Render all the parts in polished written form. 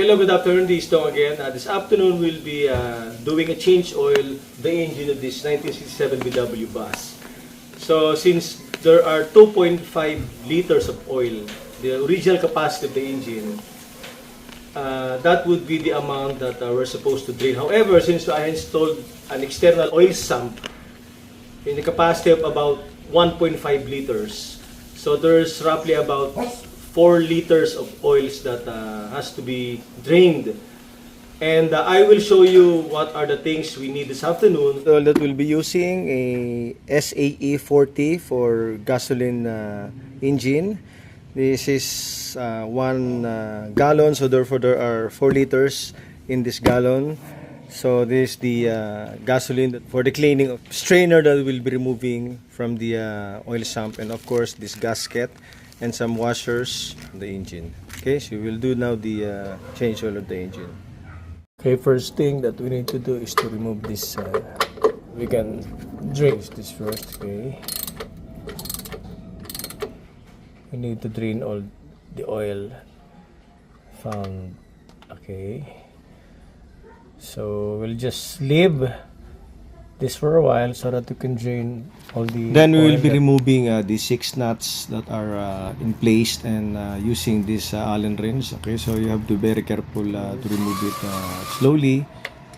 hello, good afternoon. This is Dong again. This afternoon we'll be doing a change oil the engine of this 1967 VW bus. So since there are 2.5 liters of oil, the original capacity of the engine, that would be the amount that we're supposed to drain. However, since I installed an external oil sump in the capacity of about 1.5 liters, so there's roughly about 4 liters of oils that has to be drained. And I will show you what are the things we need this afternoon. So that we'll be using a SAE 40 for gasoline engine. This is 1 gallon, so therefore there are 4 liters in this gallon. So this is the gasoline for the cleaning of strainer that we'll be removing from the oil sump, and of course this gasket and some washers on the engine. Okay, so we'll do now the change oil of the engine. Okay, first thing that we need to do is to remove this. We can drain this first. Okay, we need to drain all the oil found. Okay, so we'll just leave this for a while so that we can drain all the then we will be removing the 6 nuts that are in place and using this Allen wrench. Okay, so you have to be very careful to remove it slowly,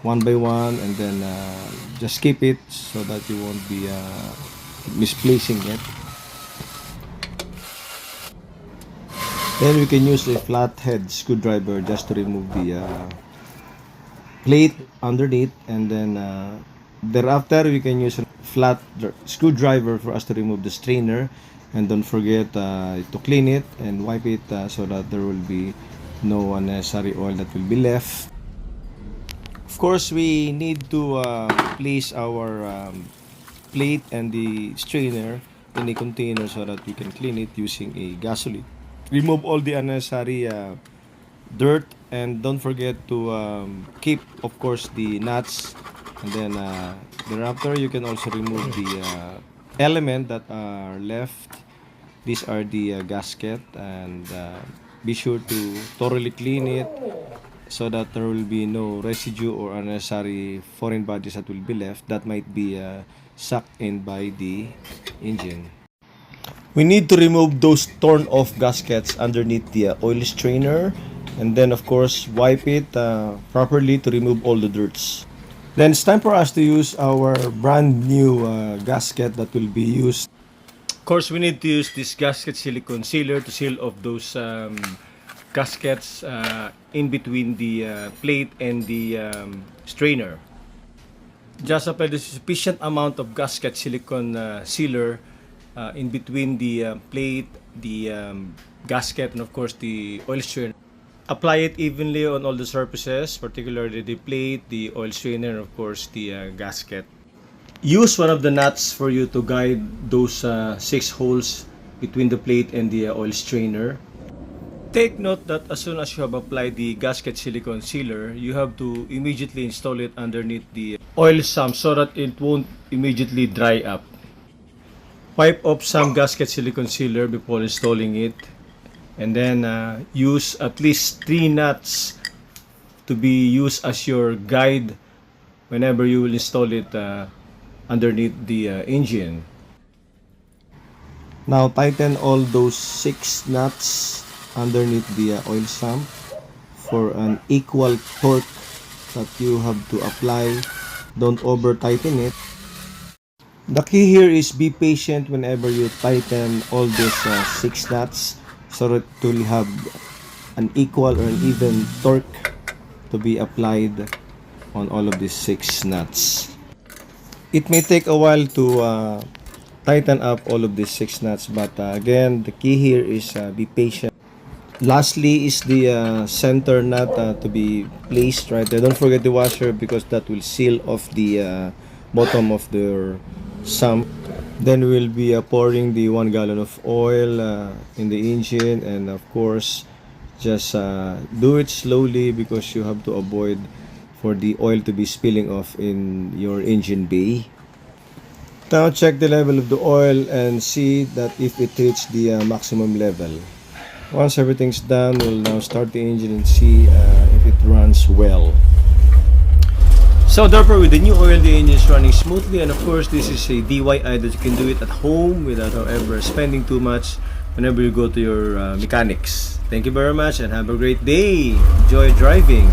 one by one, and then just keep it so that you won't be misplacing it. Then we can use a flathead screwdriver just to remove the plate underneath, and then thereafter we can use a flat screwdriver for us to remove the strainer, and don't forget to clean it and wipe it so that there will be no unnecessary oil that will be left. Of course, we need to place our plate and the strainer in a container so that we can clean it using a gasoline. Remove all the unnecessary dirt, and don't forget to keep, of course, the nuts. And then thereafter you can also remove the element that are left. These are the gasket, and be sure to thoroughly clean it so that there will be no residue or unnecessary foreign bodies that will be left that might be sucked in by the engine. We need to remove those torn off gaskets underneath the oil strainer, and then of course wipe it properly to remove all the dirts. Then it's time for us to use our brand new gasket that will be used. Of course, we need to use this gasket silicone sealer to seal off those gaskets in between the plate and the strainer. Just apply the sufficient amount of gasket silicone sealer in between the plate, the gasket, and of course the oil strainer. Apply it evenly on all the surfaces, particularly the plate, the oil strainer, and of course the gasket. Use one of the nuts for you to guide those 6 holes between the plate and the oil strainer. Take note that as soon as you have applied the gasket silicone sealer, you have to immediately install it underneath the oil sump so that it won't immediately dry up. Wipe off some gasket silicone sealer before installing it, and then use at least 3 nuts to be used as your guide whenever you will install it underneath the engine. Now tighten all those 6 nuts underneath the oil sump for an equal torque that you have to apply. Don't over tighten it. The key here is be patient whenever you tighten all these 6 nuts, so that it will have an equal or an even torque to be applied on all of these 6 nuts. It may take a while to tighten up all of these 6 nuts, but again, the key here is be patient. Lastly is the center nut to be placed right there. Don't forget the washer, because that will seal off the bottom of the sump. Then we'll be pouring the 1 gallon of oil in the engine, and of course just do it slowly because you have to avoid for the oil to be spilling off in your engine bay. Now check the level of the oil and see that if it reached the maximum level. Once everything's done, we'll now start the engine and see if it runs well. So therefore, with the new oil, the engine is running smoothly, and of course this is a DIY that you can do it at home without however spending too much whenever you go to your mechanics. Thank you very much and have a great day. Enjoy driving.